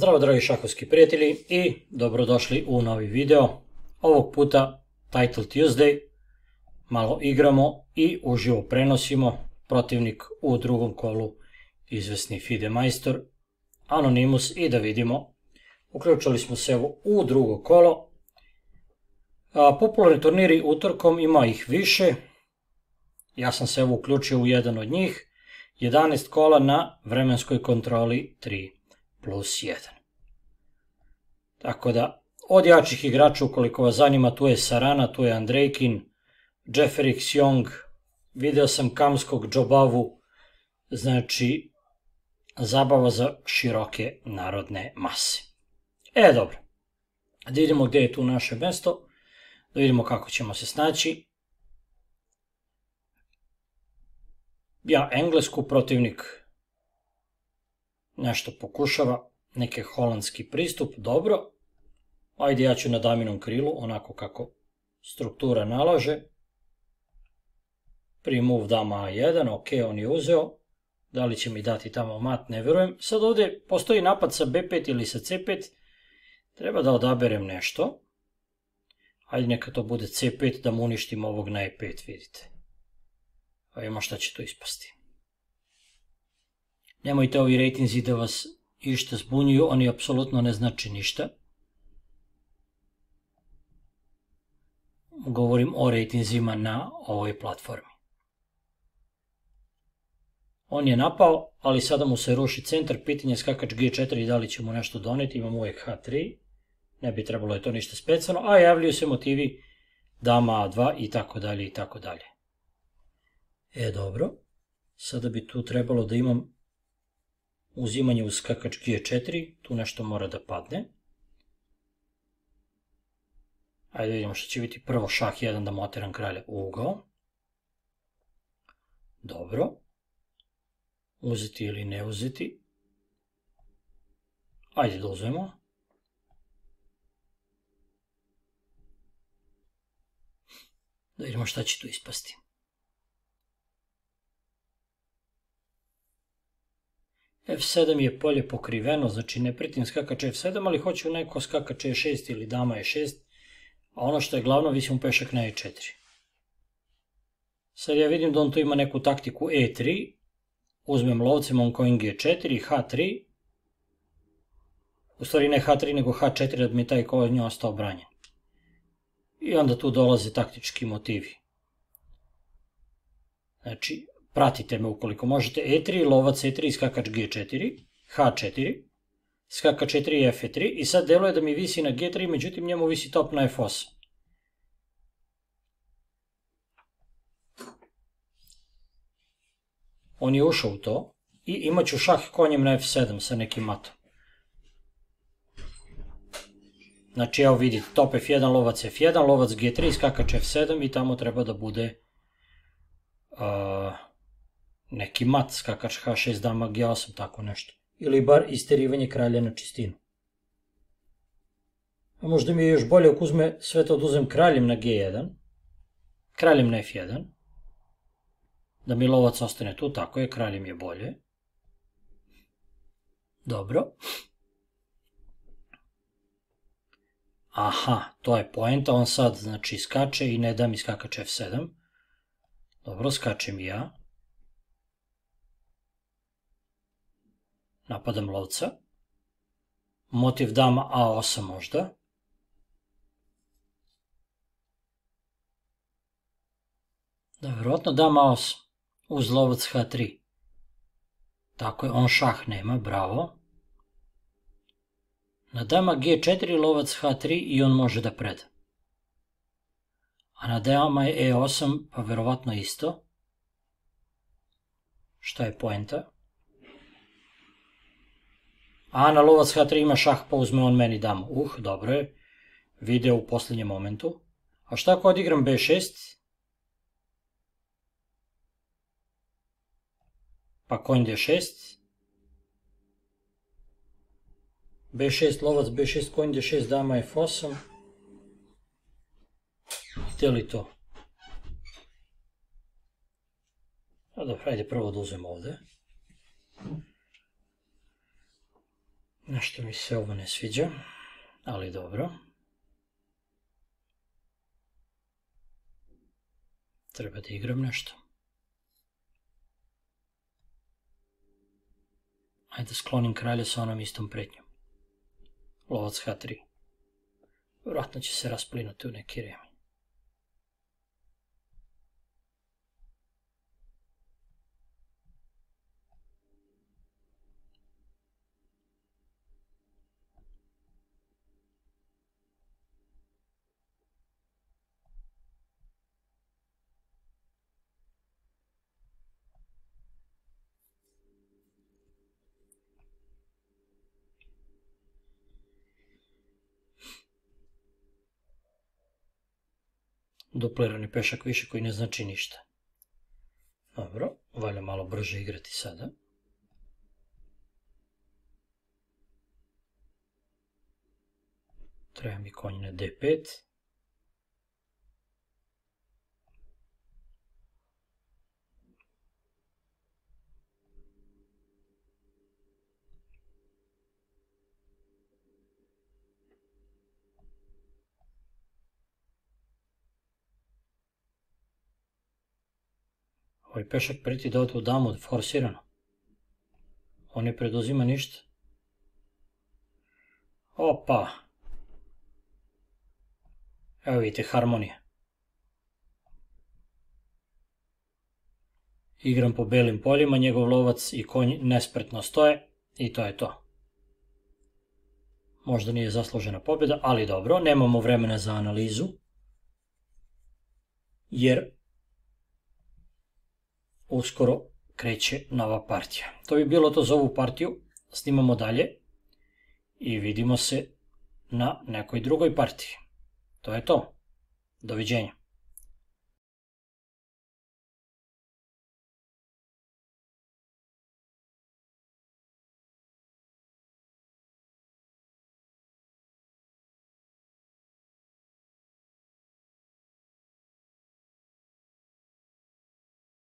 Zdravo dragi šahovski prijatelji i dobrodošli u novi video. Ovog puta Title Tuesday, malo igramo i uživo prenosimo. Protivnik u drugom kolu izvesni FIDE majstor Anonymous i da vidimo. Uključili smo se u drugo kolo. Popularni turniri utorkom, ima ih više. Ja sam se uključio u jedan od njih. 11 kola na vremenskoj kontroli 3+1. Tako da, od jačih igrača, ukoliko vas zanima, tu je Sarana, tu je Andrejkin, Jefferix Young, video sam Kamskog, Džobavu, znači zabava za široke narodne mase. Dobro, da vidimo gde je tu naše mesto, da vidimo kako ćemo se snaći. Ja englesku, protivnik nešto pokušava, neki holandski pristup, dobro. Ajde, ja ću na daminom krilu, onako kako struktura nalaže. Pri move dama A1, ok, on je uzeo. Da li će mi dati tamo mat, ne verujem. Sad ovde postoji napad sa B5 ili sa C5. Treba da odaberem nešto. Ajde, neka to bude C5, da mu uništim ovog na E5, vidite. Pa vidimo šta će to ispasti. Nemojte ovi rejtinzi da vas išta zbunjuju, oni apsolutno ne znači ništa. Govorim o rejtinzima na ovoj platformi. On je napao, ali sada mu se ruši centar, pitanje skakač G4 i da li će mu nešto doneti, imam uvijek H3, ne bi trebalo je to ništa specijalno, a javljaju se motivi dama A2 i tako dalje i tako dalje. Dobro, sada bi tu trebalo da imam uzimanje uz skakač G4, tu nešto mora da padne. Ajde vidimo što će biti prvo šah 1 da motiram kralja u ugao. Dobro. Uzeti ili ne uzeti. Ajde da uzmemo. Da vidimo šta će tu ispasti. F7 je polje pokriveno, znači ne pritim skakač F7, ali hoću neko skakač E6 ili dama E6, a ono što je glavno, visim pešak na E4. Sad ja vidim da on tu ima neku taktiku E3, uzmem lovcem, on coin G4, H3, u stvari ne H3 nego H4 da bi mi taj konj ostao branjen. I onda tu dolaze taktički motivi. Znači, pratite me ukoliko možete. E3, lovac E3, skakač G4, H4, skakač E3, F3 i sad deluje da mi visi na G3, međutim njemu visi top na F8. On je ušao u to i imat ću šah konjem na F7 sa nekim matom. Znači, evo vidite, top F1, lovac F1, lovac G3, skakač F7 i tamo treba da bude neki mat, skakač H6, dama G8, tako nešto. Ili bar isterivanje kralja na čistinu. A možda mi je još bolje ako uzme sve to da uzem kraljem na G1, kraljem na F1, da mi lovac ostane tu, tako je, kraljem je bolje. Dobro. Aha, to je poenta, on sad znači skače i ne da mi skakač F7. Dobro, skačem i ja. Napadam lovca. Motiv dama A8 možda. Da, verovatno dama A8 uz lovac H3. Tako je, on šah nema, bravo. Na dama G4 lovac H3 i on može da preda. A na dama je E8, pa verovatno isto. Šta je poenta? A na lovac H3 ima šah, pa uzme on meni damu. Dobro je. Video u posljednjem momentu. A šta ako odigram B6? Pa konj D6. B6, lovac B6, konj D6, dama F8. Gde li to? Dobro, ajde prvo da uzmem ovde. Nešto mi se ovo ne sviđa, ali dobro. Treba da igram nešto. Ajde sklonim kralja sa onom istom pretnjom. Lovac H3. Vjerojatno će se rasplinuti u neki remi. Duplirani pešak više koji ne znači ništa. Dobro, valja malo brže igrati sada. Treba mi konj na D5. Ovaj pešak preti da ode u damu forsirano. On ne preduzima ništa. Opa! Evo vidite, harmonija. Igram po belim poljima, njegov lovac i konj nespretno stoje i to je to. Možda nije zaslužena pobjeda, ali dobro, nemamo vremena za analizu. Jer uskoro kreće nova partija. To bi bilo to za ovu partiju. Snimamo dalje i vidimo se na nekoj drugoj partiji. To je to. Doviđenja.